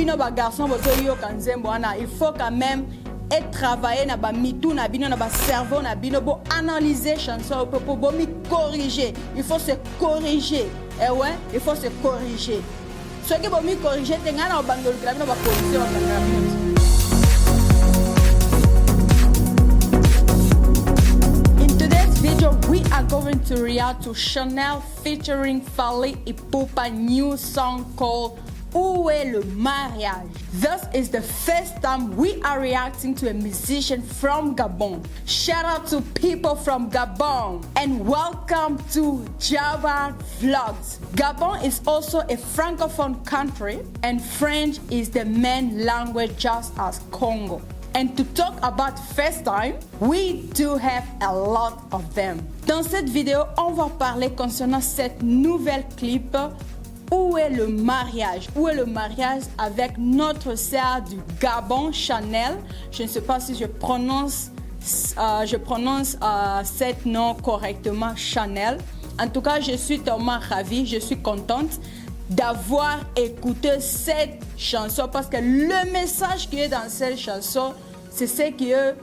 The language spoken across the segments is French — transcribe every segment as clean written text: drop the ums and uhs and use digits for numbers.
bino ba garçon bozo yo kanzembo ana il faut quand même et travailler na ba mitou na bino na ba cerveau na bino bo analyser chanson pour bo mi corriger il faut se corriger eh ouais il faut se corriger ce qui bo mi corriger te ngana obangol kila bino ba corriger wa bino. We are going to react to Chanel featuring Fally Ipupa new song called Où est le mariage? This is the first time we are reacting to a musician from Gabon. Shout out to people from Gabon and welcome to Java Vlogs. Gabon is also a francophone country and French is the main language just as Congo. And to talk about FaceTime, we do have a lot of them. Dans cette vidéo, on va parler concernant cette nouvelle clip Où est le mariage? Où est le mariage avec notre sœur du Gabon, Chanel. Je ne sais pas si je prononce cet nom correctement, Chanel. En tout cas, je suis tellement ravie, je suis contente d'avoir écouté cette chanson parce que le message qui est dans cette chanson, c'est ce que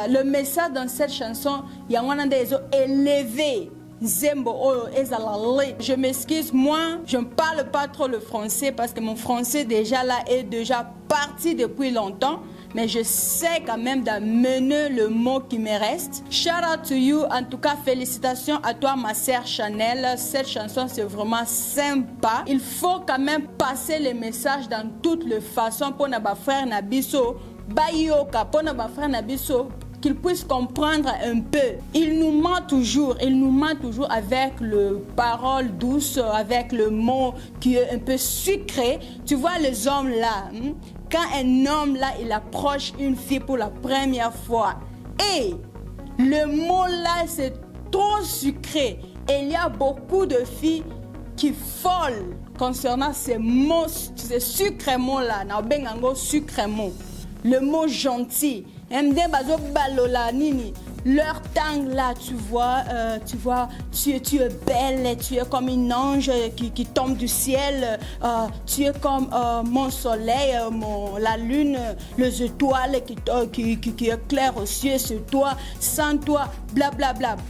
le message dans cette chanson, il y a un des élevé. Je m'excuse, moi, je ne parle pas trop le français parce que mon français déjà là est déjà parti depuis longtemps. Mais je sais quand même d'amener le mot qui me reste. Shout out to you. En tout cas, félicitations à toi, ma sœur Chanel. Cette chanson, c'est vraiment sympa. Il faut quand même passer les messages dans toutes les façons pour nos frères Nabiso. Bayoka, pour nos frères Nabiso. Qu'ils puissent comprendre un peu. Il nous ment toujours avec le parole douce, avec le mot qui est un peu sucré. Tu vois les hommes là, quand un homme là, il approche une fille pour la première fois, et le mot là, c'est trop sucré. Et il y a beaucoup de filles qui folent concernant ces mots, ces sucrés mots là, le mot gentil. Leur tang là, tu es belle, tu es comme une ange qui tombe du ciel, tu es comme mon soleil, la lune, les étoiles qui éclairent au ciel sur toi, sans toi, blablabla. Bla, bla.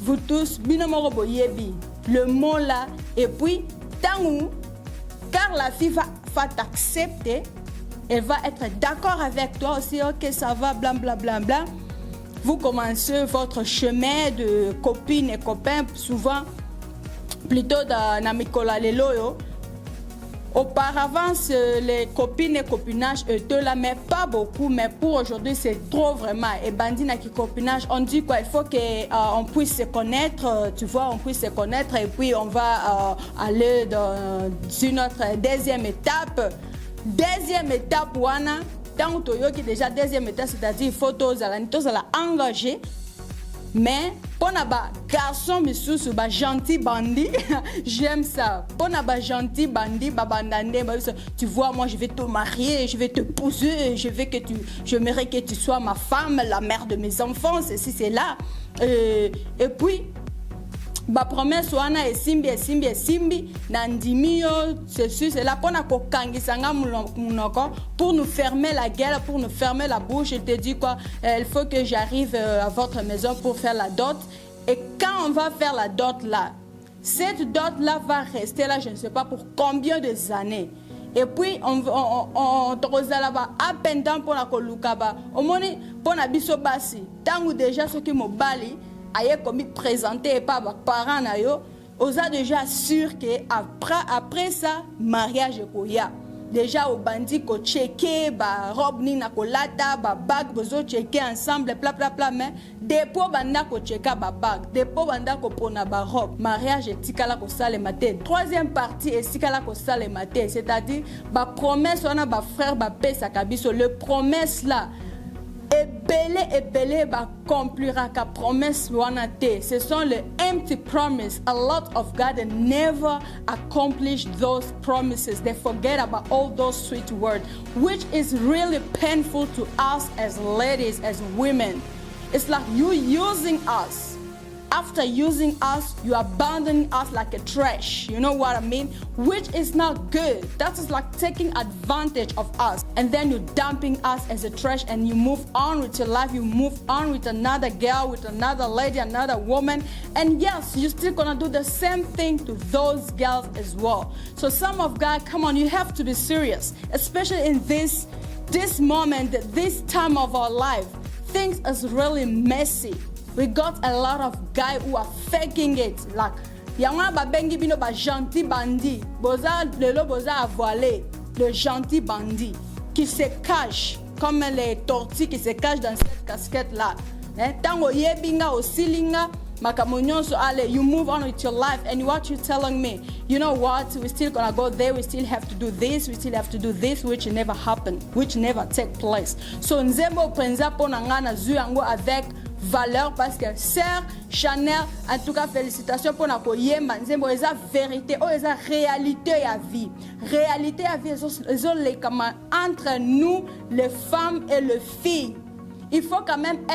Vous tous, binomorobo yebi, le mot là, et puis, tangou, car la fille va t'accepter. Elle va être d'accord avec toi aussi, ok, ça va, blablabla. Bla, bla. Vous commencez votre chemin de copines et copains, souvent plutôt dans Namikola Leloyo. Auparavant, les copines et copinage étaient là, mais pas beaucoup. Mais pour aujourd'hui, c'est trop vraiment. Et bandina qui copinage, on dit quoi? Il faut qu'on puisse se connaître, tu vois, on puisse se connaître et puis on va aller dans une autre deuxième étape. Deuxième étape, wana, tant que déjà deuxième étape, c'est-à-dire il faut tous engager. Mais pour les garçons, gentil bandit, j'aime ça. Pour les gentils bandits, tu vois, moi je vais te marier, je vais te pousser, j'aimerais que tu sois ma femme, la mère de mes enfants, ceci, c'est là. Et puis, ba promesse wana esimbi nandimio ceci c'est là pour na kokangisanga munoko pour nous fermer la gueule, pour nous fermer la bouche. Il te dit quoi, il faut que j'arrive à votre maison pour faire la dot. Et quand on va faire la dot là, cette dot là va rester là, je ne sais pas pour combien de années. Et puis on là bas à peine temps pour la kolukaba au moni pour na biso basi tangu déjà ce qui mobali aye comme présenté par mes parents na yo, osa déjà sûr que après ça mariage koya déjà au bandit ko checker ba robe ni na kolata ba bag bozo checker ensemble pla mais dépôt banda ko checker ba bag dépôt banda ko pona ba robe mariage etikala ko sale matin. Troisième partie etikala ko sale matin, c'est-à-dire ba promesse on a ba frère ba pesa kabiso le promesse là et belé ba complira ka promesse wana te. Ce sont les empty promises. A lot of God never accomplish those promises. They forget about all those sweet words, which is really painful to us as ladies, as women. It's like you using us. After using us, you abandon us like a trash. You know what I mean? Which is not good. That is like taking advantage of us. And then you're dumping us as a trash and you move on with your life. You move on with another girl, with another lady, another woman. And yes, you're still gonna do the same thing to those girls as well. So some of guys, come on, you have to be serious. Especially in this moment, this time of our life. Things is really messy. We got a lot of guys who are faking it. Like, yanga ba bengi bino ba gentil bandit. Boza lelo boza voilé, le gentil bandit qui se cache comme les tortues qui se cachent dans cette casquette là. Tango yebinga osilinga makamonyoso ale. You move on with your life, and what you're telling me? You know what? We're still gonna go there. We still have to do this. We still have to do this, which never happened, which never take place. So nzembo penza pona ngana zuyango avec valeur parce que Sœur Chanel, en tout cas félicitations pour na koyemba nzembo eza vérité o eza réalité ya vie ezo lekama entre nous les femmes et les filles. Il faut quand même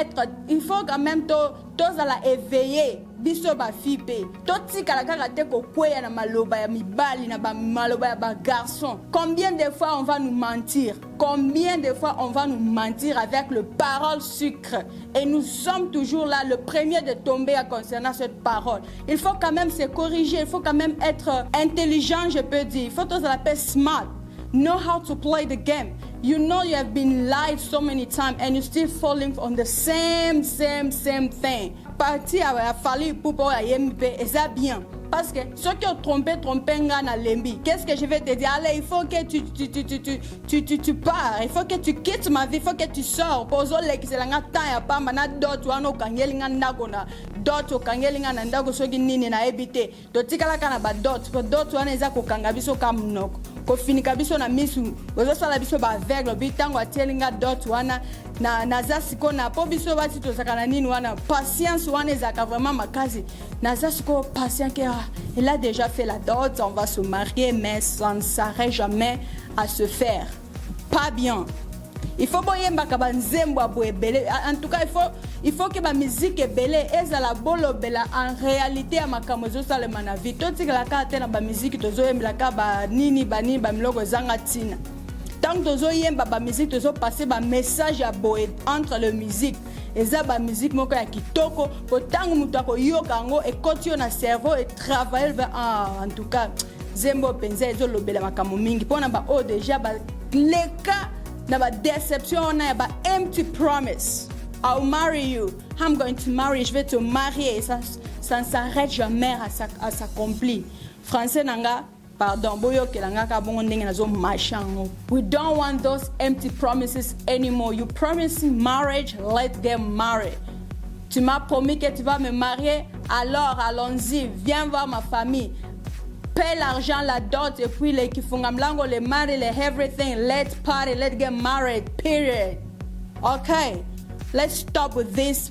tous à la éveiller biso ba fipe to tika la kaka te ko kweya na maloba ya mibali na ba maloba ya ba garçon. Combien de fois on va nous mentir avec le parole sucre, et nous sommes toujours là le premier de tomber concernant cette parole. Il faut quand même se corriger, il faut quand même être intelligent, je peux dire. Il faut tous la paix smart. Know how to play the game. You know you have been lied so many times and you're still falling on the same thing. Parti a fallu pour YMP et ça bien. Parce que ceux qui ont trompé ngana lembi. Qu'est-ce que je vais te dire? Allez, il faut que tu pars. Il faut que tu quittes ma vie. Il faut que tu sors. Pozo le ki selanga tanya pamba na dot wano kangelinga ndako na dot kangelinga na ndako soki nini na ebite. Dotikala kana ba dot. Dot wana eza ko kanga biso kamnoko. Ko finika biso na misu. Bozo sala biso ba aveugle bitango atelinga dot wana na zasiko na po biso bati to sakana nini wana. Patience wana ezaka vraiment makazi. Na zasiko patient que il a déjà fait la dot, on va se marier, mais ça ne s'arrête jamais à se faire. Pas bien. Il faut boyemba ka banzembo aboebele. En tout cas, il faut que la musique est belle et ça la bolo bela en réalité à makamozo salema na vie. Toti la ka tena ba musique tozo yemba ka ba nini ba mloko zanga tina. Tant que tozo yemba ba musique tozo passer ba message à boé entre le musique. Eza ba musique moko ya kitoko po tangu mutu akoyoka ngo ekoti yo na cerveau et travailler en tout cas zembo penza ezo lobela makambo mingi pona ba o déjà ba leka na ba déception na ba empty promise. I'll marry you. I'm going to marry. Je vais te marier. Ça ne s'arrête jamais à s'accomplir. Français nanga. Pardon, we don't want those empty promises anymore. You promising marriage, let them marry. Tu m'as promis que tu vas me marier, alors allons-y, viens voir ma famille. Paie l'argent, la dot, et puis les kifungamlango, les marry, les everything. Let's party, let's get married, period. Okay, let's stop with this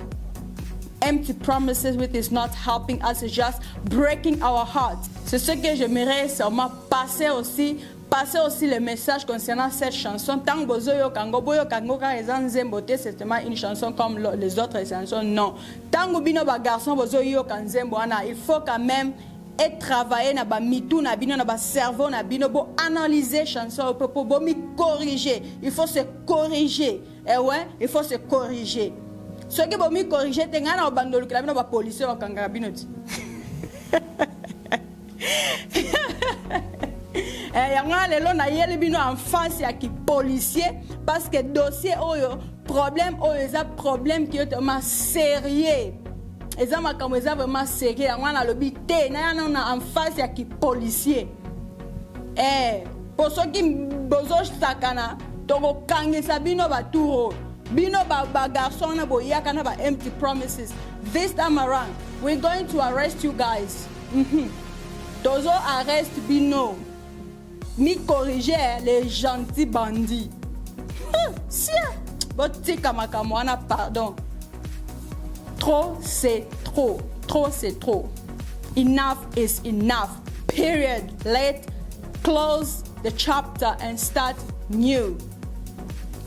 empty promises which is not helping us, it's just breaking our hearts. C'est ce que j'aimerais seulement passer aussi le message concernant cette chanson. Tant bozo yo kango ka ezanzembo te, c'est seulement une chanson comme les autres chansons, non. Tant bino ba garçon bozo yo kanzembo ana, il faut quand même et travailler na ba mitou na bino na ba cerveau na bino bo analyser chanson pour bo mi corriger. Il faut se corriger. Eh ouais, il faut se corriger. Ce qui va me corriger, c'est que je vais faire la police au Kangabinoti. En face, il y a qui policier parce que dossier, problème qui est vraiment sérieux. Et ça, comme ça, vraiment sérieux. On a le bité, en face, il y a qui policier. Pour ceux qui besoin sakana, donc quand sabino va tout. Bino ba garçon na boyaka na ba empty promises. This time around, we're going to arrest you guys. Tozo arrest Bino. Mi corriger les gentils bandits. Si. Botika makamwana, pardon. Trop c'est trop. Trop c'est trop. Enough is enough. Period. Let's close the chapter and start new.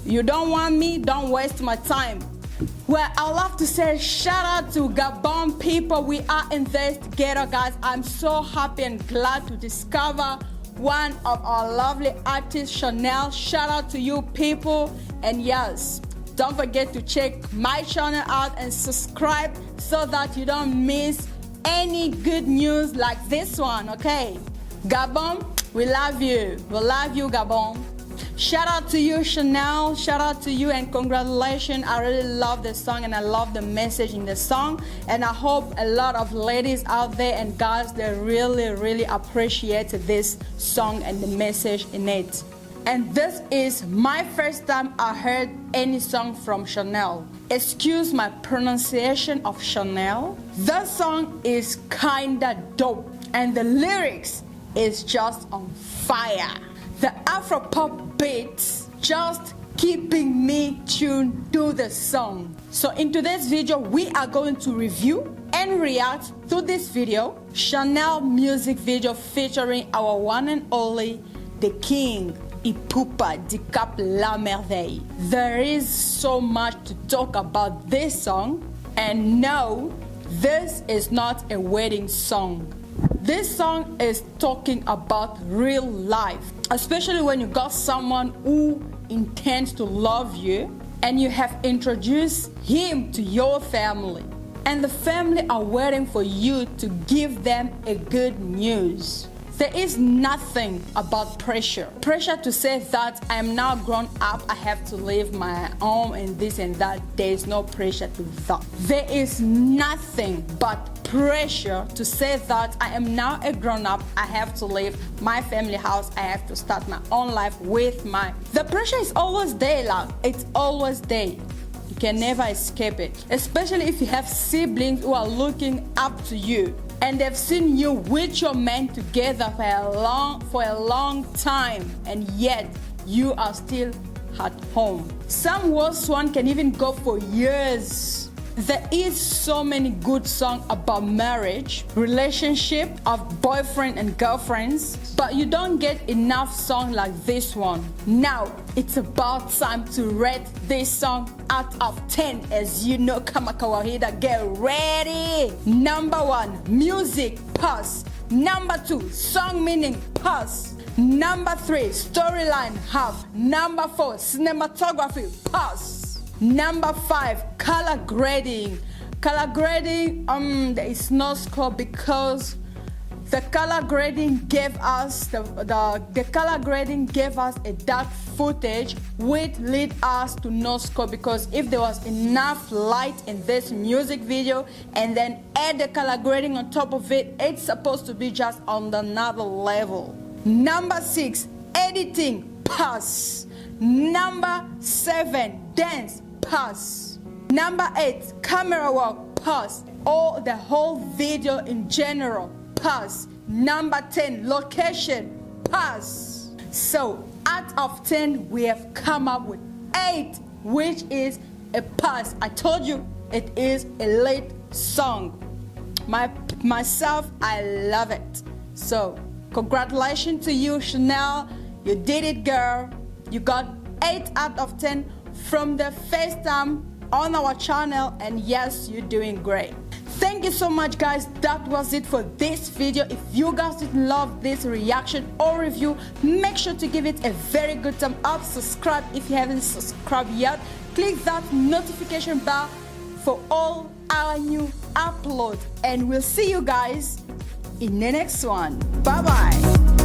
You don't want me, don't waste my time. Well, I love to say shout out to Gabon people. We are in this together, guys. I'm so happy and glad to discover one of our lovely artists, Chanel. Shout out to you people. And yes, don't forget to check my channel out and subscribe so that you don't miss any good news like this one, okay? Gabon, we love you. We love you, Gabon. Shout out to you, Chanel. Shout out to you and congratulations. I really love the song and I love the message in the song. And I hope a lot of ladies out there and guys, they really appreciate this song and the message in it. And this is my first time I heard any song from Chanel. Excuse my pronunciation of Chanel. The song is kinda dope and the lyrics is just on fire. The Afro-pop beats just keeping me tuned to the song. So in today's video, we are going to review and react to this video, Chanel music video featuring our one and only, the King, Ipupa du Cap La Merveille. There is so much to talk about this song, and no, this is not a wedding song. This song is talking about real life, especially when you got someone who intends to love you and you have introduced him to your family, and the family are waiting for you to give them a good news. There is nothing about pressure. Pressure to say that I am now grown up, I have to leave my home and this and that. There is no pressure to that. There is nothing but pressure to say that I am now a grown up, I have to leave my family house, I have to start my own life with my... The pressure is always there, like, it's always there. You can never escape it. Especially if you have siblings who are looking up to you and they've seen you with your man together for a long time, and yet you are still at home. Some worst one can even go for years. There is so many good songs about marriage, relationship of boyfriend and girlfriends, but you don't get enough songs like this one. Now, it's about time to rate this song out of 10. As you know, kama kawaida, get ready. Number 1, music, pass. Number 2, song meaning, pass. Number 3, storyline, half. Number 4, cinematography, pass. Number 5, color grading. Color grading, there is no score because the color grading gave us the color grading gave us a dark footage, which lead us to no score, because if there was enough light in this music video and then add the color grading on top of it, it's supposed to be just on another level. Number 6, editing, pass. Number 7, dance, pass. Number 8, camera work, pass. Or the whole video in general, pass. Number 10, location, pass. So out of 10, we have come up with 8, which is a pass. I told you it is a late song. Myself, I love it. So congratulations to you, Chanel. You did it, girl. You got 8 out of 10 from the first time on our channel, and yes, you're doing great. Thank you so much, guys. That was it for this video. If you guys did love this reaction or review, make sure to give it a very good thumb up. Subscribe if you haven't subscribed yet. Click that notification bell for all our new uploads, and we'll see you guys in the next one. Bye bye.